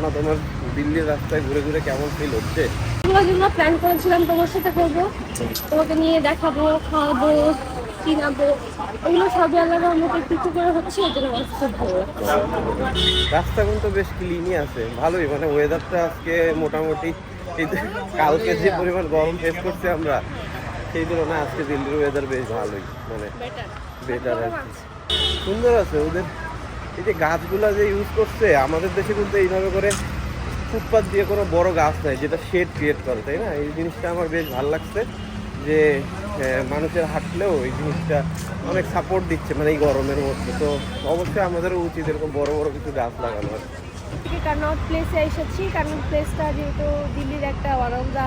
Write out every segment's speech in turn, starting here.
না তোমার দিল্লির রাস্তায় ঘুরে ঘুরে কেমন ফিল হচ্ছে? যেগুলো প্ল্যান করেছিলাম তোমার সাথে করবো, তোমাকে নিয়ে দেখাবো, খাওয়াবো, চিনাবো, ওগুলো সবই আলাদার মতো কিছু করে হচ্ছে, এই জন্য আমার খুব ভালো লাগছে। রাস্তা কিন্তু বেশ ক্লিনই আছে, ভালোই, মানে ওয়েদারটা আজকে মোটামুটি কালকে যে পরিমাণ গরম ফেস করছি আমরা, সেই তুলনায় আজকে দিল্লির ওয়েদার বেশ ভালোই, মানে বেটার আর কি। সুন্দর আছে ওদের এই যে গাছগুলা যে ইউজ করছে। আমাদের দেশে কিন্তু এইভাবে করে ফুটপাথ দিয়ে কোনো বড় গাছ নাই যেটা শেড ক্রিয়েট করে, তাই না? এই জিনিসটা আমার বেশ ভালো লাগছে যে মানুষের হাঁটলেও এই জিনিসটা অনেক সাপোর্ট দিচ্ছে, মানে এই গরমের মধ্যে। তো অবশ্যই আমাদেরও উচিত এরকম বড় বড় কিছু গাছ লাগানো আর কি। কানট প্লেসে এসেছি। কানট প্লেসটা যেহেতু দিল্লির একটা ওয়ান অফ দ্য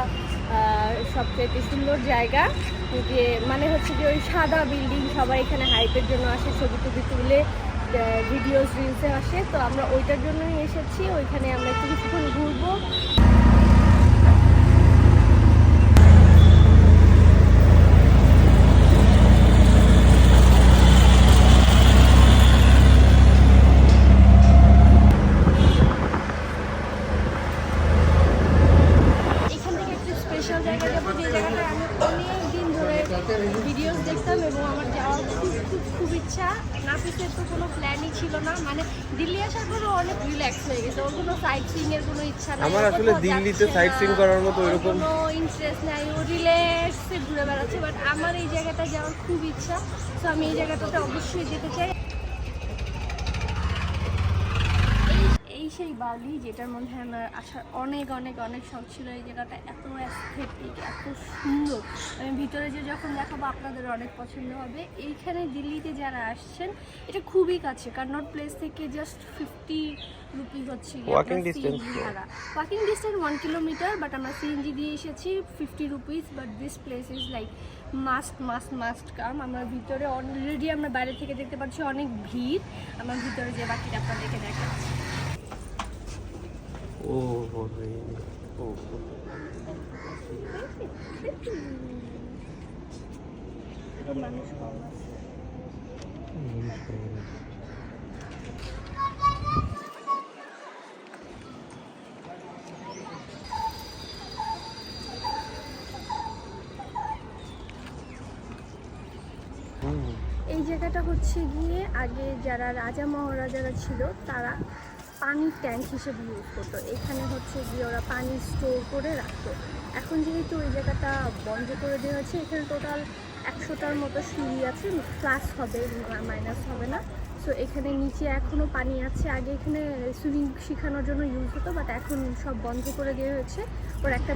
সবচেয়ে সুন্দর জায়গা, যে মানে হচ্ছে যে ওই সাদা বিল্ডিং, সবাই এখানে হাইপের জন্য আসে, ছবি টবি তুলে ভিডিওস রিলসে আসে। তো আমরা ওইটার জন্যই এসেছি, ওইখানে আমরা একটু কিছুক্ষণ ঘুরবো। ভিডিওস দেখতাম এবং আমার যাওয়ার খুব ইচ্ছা। নাফিসের তো কোনো প্ল্যানই ছিল না, মানে দিল্লি আসার পরে অনেক রিল্যাক্স হয়ে গেছে, ওর কোনো সাইট সিইং এর কোনো ইচ্ছা নাই। আমার আসলে দিল্লিতে সাইট সিইং করার মতো এরকম কোনো ইন্টারেস্ট নাই, ও রিল্যাক্সে ঘুরে বেড়াচ্ছে। বাট আমার এই জায়গাটা যাওয়ার খুব ইচ্ছা, তো আমি এই জায়গাটাতে অবশ্যই যেতে চাই। এই সেই বালি যেটার মধ্যে আমার আসার অনেক অনেক অনেক শখ ছিল। এই জায়গাটা এত অ্যাস্থেটিক, এত সুন্দর, আমি ভিতরে যে যখন দেখাবো আপনাদের অনেক পছন্দ হবে। এইখানে দিল্লিতে যারা আসছেন, এটা খুবই কাছে, কানট প্লেস থেকে জাস্ট 50 রুপিস হচ্ছে walking distance. Walking distance 1 kilometre, but আমরা সিএনজি দিয়ে এসেছি 50 রুপিস। But this place is like must come. আমরা ভিতরে অলরেডি আমরা বাইরে থেকে দেখতে পাচ্ছি অনেক ভিড়। আমার ভিতরে যে বাকিটা আপনাদেরকে দেখাচ্ছি। মানুষ কম আছে। এই জায়গাটা হচ্ছে গিয়ে আগে যারা রাজা মহারাজারা ছিল তারা পানির ট্যাঙ্ক হিসেবে ইউজ করতো। এখানে হচ্ছে গিয়ে ওরা পানি স্টোর করে রাখতো। এখন যেহেতু ওই জায়গাটা বন্ধ করে দেওয়া হয়েছে, এখানে টোটাল 100টার মতো সিঁড়ি আছে, প্লাস হবে, মাইনাস হবে না। সো এখানে নিচে এখনও পানি আছে। আগে এখানে সুইমিং শেখানোর জন্য ইউজ হতো, বাট এখন সব বন্ধ করে দেওয়া হয়েছে। ওর একটা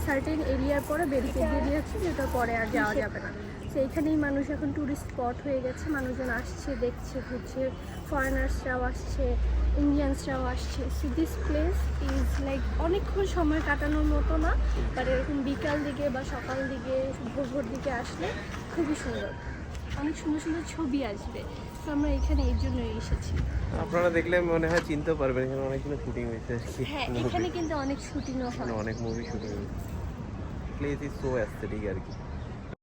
সার্টেন এরিয়ার পরে ব্যারিকেড দিয়ে দিয়েছে, যেটা পরে আর যাওয়া যাবে না। তো এখানেই মানুষ এখন ট্যুরিস্ট স্পট হয়ে গেছে, মানুষজন আসছে, দেখছে, ঘুরছে, ফরেনার্সরাও আসছে, ইন্ডিয়ানসরাও আসছে। So this place is like অনেকক্ষণ সময় কাটানোর মতো না, বাট এরকম বিকাল দিকে বা সকাল দিকে ভোর দিকে আসলে খুবই সুন্দর, অনেক সুন্দর সুন্দর ছবি আসবে। তো আমরা এখানে এই জন্যই এসেছি। আপনারা দেখলে মনে হয় চিনতে পারবেন, এখানে অনেকগুলো শুটিং হয়েছে আর কি। হ্যাঁ, এখানে কিন্তু অনেক শুটিংও হয়, অনেক মুভি শুটিং হয়েছে। প্লেস ইজ সো অ্যাস্থেটিক আর কি।